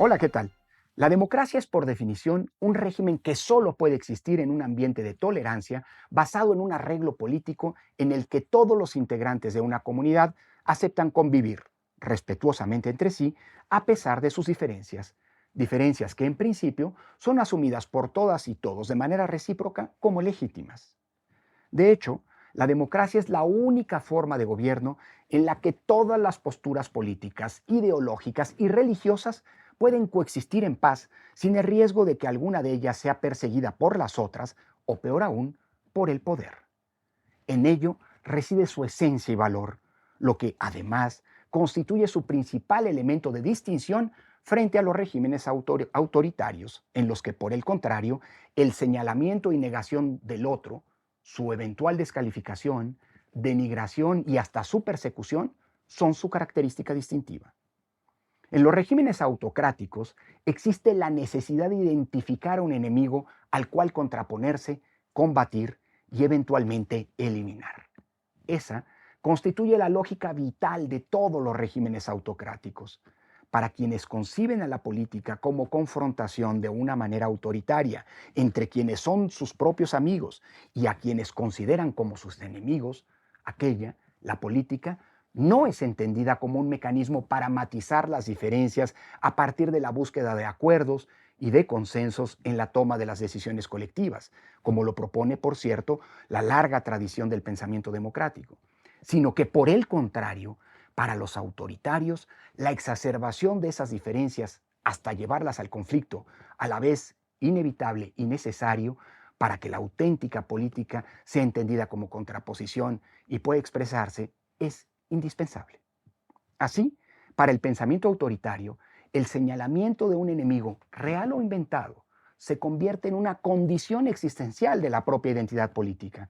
Hola, ¿qué tal? La democracia es por definición un régimen que solo puede existir en un ambiente de tolerancia basado en un arreglo político en el que todos los integrantes de una comunidad aceptan convivir respetuosamente entre sí a pesar de sus diferencias, diferencias que en principio son asumidas por todas y todos de manera recíproca como legítimas. De hecho, la democracia es la única forma de gobierno en la que todas las posturas políticas, ideológicas y religiosas pueden coexistir en paz sin el riesgo de que alguna de ellas sea perseguida por las otras o, peor aún, por el poder. En ello reside su esencia y valor, lo que además constituye su principal elemento de distinción frente a los regímenes autoritarios, en los que, por el contrario, el señalamiento y negación del otro, su eventual descalificación, denigración y hasta su persecución son su característica distintiva. En los regímenes autocráticos existe la necesidad de identificar a un enemigo al cual contraponerse, combatir y eventualmente eliminar. Esa constituye la lógica vital de todos los regímenes autocráticos. Para quienes conciben a la política como confrontación de una manera autoritaria entre quienes son sus propios amigos y a quienes consideran como sus enemigos, la política, no es entendida como un mecanismo para matizar las diferencias a partir de la búsqueda de acuerdos y de consensos en la toma de las decisiones colectivas, como lo propone, por cierto, la larga tradición del pensamiento democrático, sino que por el contrario, para los autoritarios, la exacerbación de esas diferencias hasta llevarlas al conflicto, a la vez inevitable y necesario para que la auténtica política sea entendida como contraposición y pueda expresarse, es indispensable. Así, para el pensamiento autoritario, el señalamiento de un enemigo, real o inventado, se convierte en una condición existencial de la propia identidad política.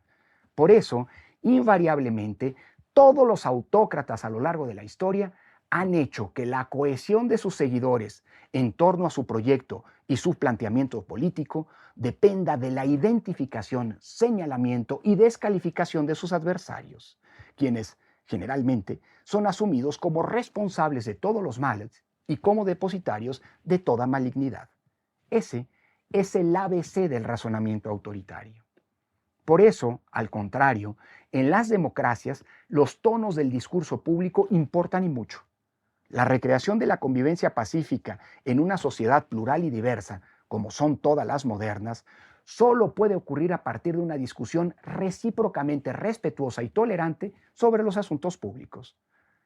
Por eso, invariablemente, todos los autócratas a lo largo de la historia han hecho que la cohesión de sus seguidores en torno a su proyecto y su planteamiento político dependa de la identificación, señalamiento y descalificación de sus adversarios, quienes generalmente son asumidos como responsables de todos los males y como depositarios de toda malignidad. Ese es el ABC del razonamiento autoritario. Por eso, al contrario, en las democracias los tonos del discurso público importan y mucho. La recreación de la convivencia pacífica en una sociedad plural y diversa, como son todas las modernas, solo puede ocurrir a partir de una discusión recíprocamente respetuosa y tolerante sobre los asuntos públicos.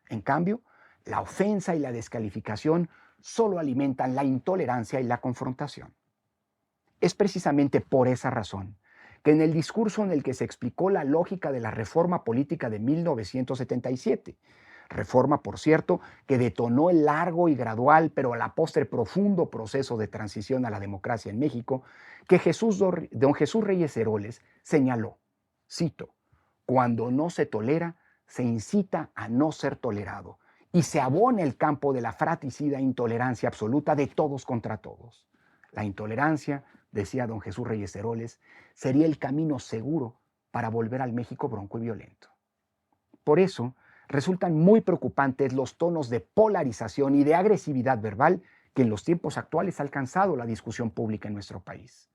En cambio, la ofensa y la descalificación solo alimentan la intolerancia y la confrontación. Es precisamente por esa razón que en el discurso en el que se explicó la lógica de la reforma política de 1977, reforma, por cierto, que detonó el largo y gradual, pero a la postre profundo proceso de transición a la democracia en México, que don Jesús Reyes Heroles señaló, cito, cuando no se tolera, se incita a no ser tolerado y se abona el campo de la fratricida intolerancia absoluta de todos contra todos. La intolerancia, decía don Jesús Reyes Heroles, sería el camino seguro para volver al México bronco y violento. Por eso, resultan muy preocupantes los tonos de polarización y de agresividad verbal que en los tiempos actuales ha alcanzado la discusión pública en nuestro país.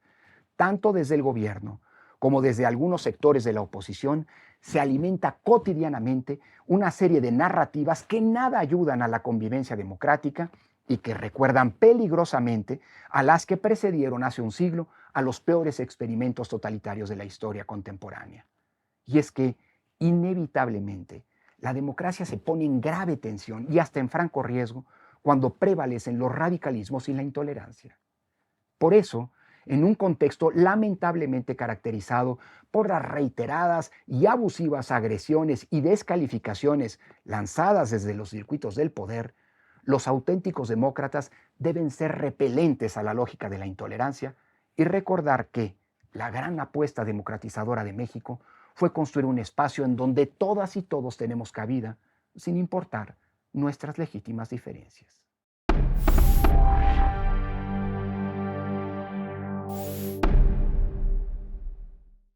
Tanto desde el gobierno como desde algunos sectores de la oposición, se alimenta cotidianamente una serie de narrativas que nada ayudan a la convivencia democrática y que recuerdan peligrosamente a las que precedieron hace un siglo a los peores experimentos totalitarios de la historia contemporánea. Y es que, inevitablemente, la democracia se pone en grave tensión y hasta en franco riesgo cuando prevalecen los radicalismos y la intolerancia. Por eso, en un contexto lamentablemente caracterizado por las reiteradas y abusivas agresiones y descalificaciones lanzadas desde los circuitos del poder, los auténticos demócratas deben ser repelentes a la lógica de la intolerancia y recordar que la gran apuesta democratizadora de México fue construir un espacio en donde todas y todos tenemos cabida, sin importar nuestras legítimas diferencias.